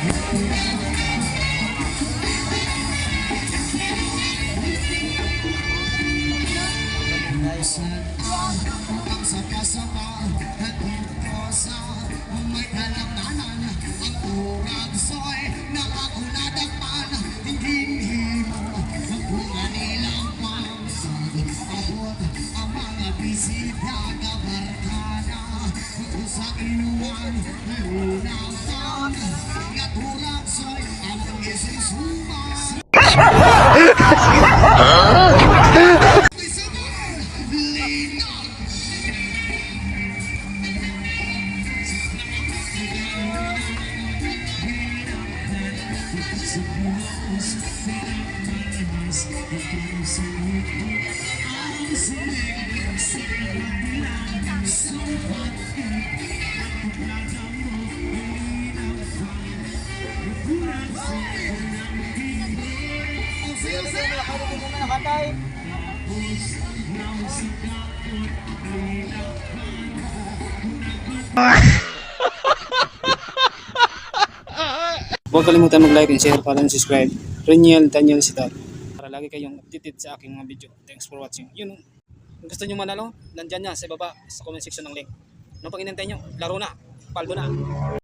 Ang sama-sama at sa may kalanganan ang uragsoy na ako nadakpan hindi mo bunga nilang pangsag abot ang mga bisita kabarkada sa inuwan lunakan at uragsoy ang gising suma. Huwag kalimutan mag-like and share para subscribe. Reniel Daniel Sital. Para lagi kayong updated sa aking mga video. Thanks for watching. Yun, kung gusto nyo manalo, nandyan niya sa baba sa comment section ng link. Ano pang inantay nyo? Laro na. Paldo na.